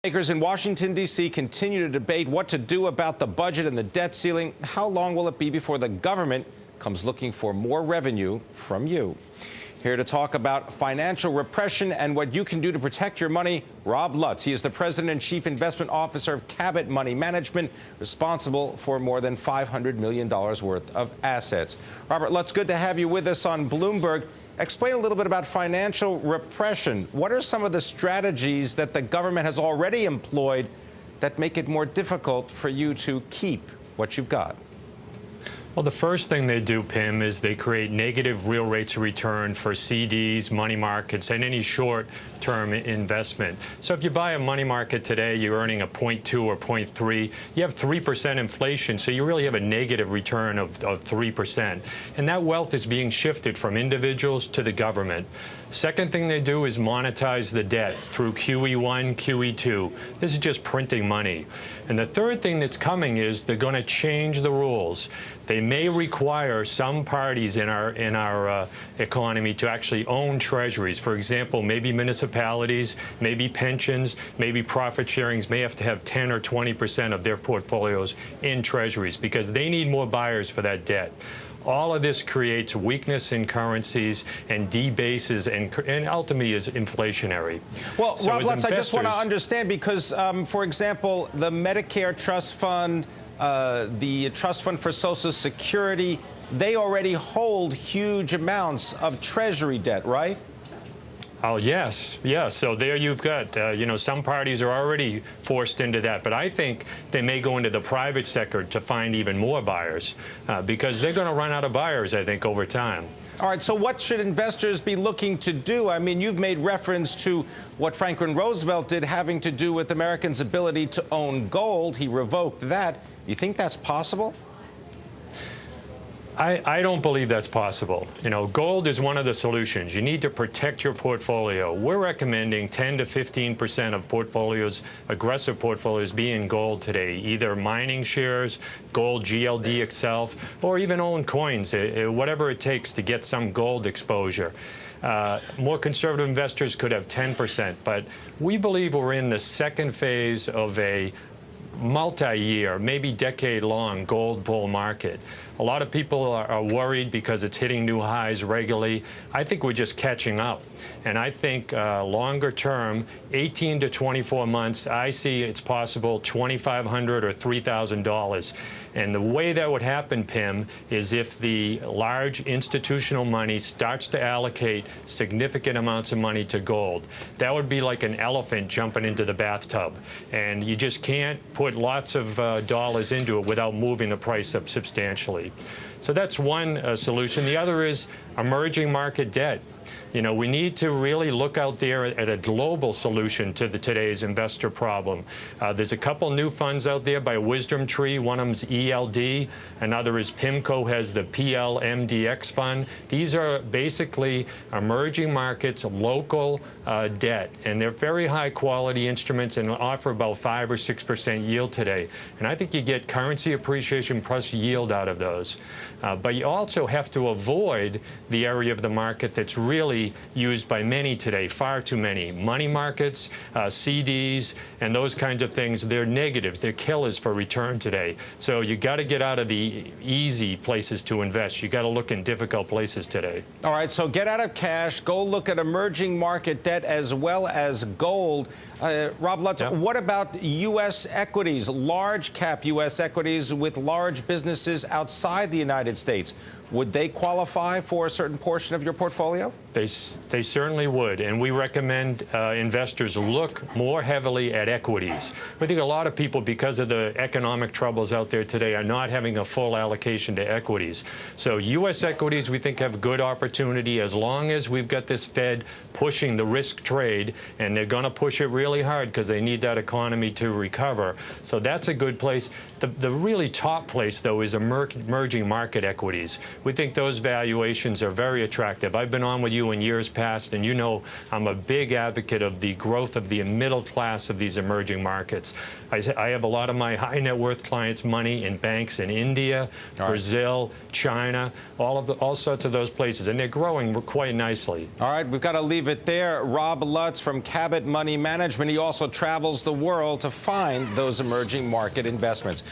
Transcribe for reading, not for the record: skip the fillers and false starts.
Lawmakers in Washington, D.C. continue to debate what to do about the budget and the debt ceiling. How long will it be before the government comes looking for more revenue from you? Here to talk about financial repression and what you can do to protect your money, Rob Lutts. He is the president and chief investment officer of Cabot Money Management, responsible for more than $500 million worth of assets. Robert Lutts, good to have you with us on Bloomberg. Explain a little bit about financial repression. What are some of the strategies that the government has already employed that make it more difficult for you to keep what you've got? Well, the first thing they do, Pimm, is they create negative real rates of return for CDs, money markets, and any short-term investment. So if you buy a money market today, you're earning a 0.2 or 0.3. You have 3% inflation, so you really have a negative return of 3%. And that wealth is being shifted from individuals to the government. Second thing they do is monetize the debt through QE1, QE2. This is just printing money. And the third thing that's coming is they're going to change the rules. They may require some parties in our economy to actually own treasuries. For example, maybe municipalities, maybe pensions, maybe profit sharings may have to have 10 or 20% of their portfolios in treasuries because they need more buyers for that debt. All of this creates weakness in currencies and debases and ultimately is inflationary. Well, so Rob Lutts, I just want to understand because, for example, the Medicare trust fund, the trust fund for Social Security, they already hold huge amounts of Treasury debt, right? Oh, yes. Yeah. So there you've got, some parties are already forced into that. But I think they may go into the private sector to find even more buyers because they're going to run out of buyers, I think, over time. All right. So what should investors be looking to do? I mean, you've made reference to what Franklin Roosevelt did having to do with Americans' ability to own gold. He revoked that. You think that's possible? I don't believe that's possible. Gold is one of the solutions. You need to protect your portfolio. We're recommending 10 to 15% of portfolios, aggressive portfolios, be in gold today, either mining shares, gold, GLD itself, or even own coins, whatever it takes to get some gold exposure. More conservative investors could have 10%, but we believe we're in the second phase of a multi-year, maybe decade-long gold bull market. A lot of people are worried because it's hitting new highs regularly. I think we're just catching up. And I think longer term, 18 to 24 months, I see it's possible $2,500 or $3,000. And the way that would happen, Pimm, is if the large institutional money starts to allocate significant amounts of money to gold. That would be like an elephant jumping into the bathtub. And you just can't put lots of dollars into it without moving the price up substantially. So that's one solution. The other is emerging market debt. We need to really look out there at a global solution to today's investor problem. There's a couple new funds out there by Wisdom Tree. One of them's ELD. Another is PIMCO has the PLMDX fund. These are basically emerging markets, local debt. And they're very high quality instruments and offer about 5 or 6% yield today. And I think you get currency appreciation plus yield out of those. But you also have to avoid the area of the market that's really used by many today, far too many. Money markets, CDs, and those kinds of things, they're negatives. They're killers for return today. So you got to get out of the easy places to invest. You got to look in difficult places today. All right, so get out of cash, go look at emerging market debt as well as gold. Rob Lutts, Yep. What about U.S. equities, large cap U.S. equities with large businesses outside the United States? Would they qualify for a certain portion of your portfolio? They certainly would, and we recommend investors look more heavily at equities. We think a lot of people, because of the economic troubles out there today, are not having a full allocation to equities. So U.S. equities, we think, have good opportunity as long as we've got this Fed pushing the risk trade, and they're going to push it really hard because they need that economy to recover. So that's a good place. The really top place, though, is emerging market equities, We think those valuations are very attractive. I've been on with you in years past, and you know I'm a big advocate of the growth of the middle class of these emerging markets. I have a lot of my high net worth clients' money in banks in India, Brazil, China, all sorts of those places, and they're growing quite nicely. All right, we've got to leave it there. Rob Lutts from Cabot Money Management. He also travels the world to find those emerging market investments.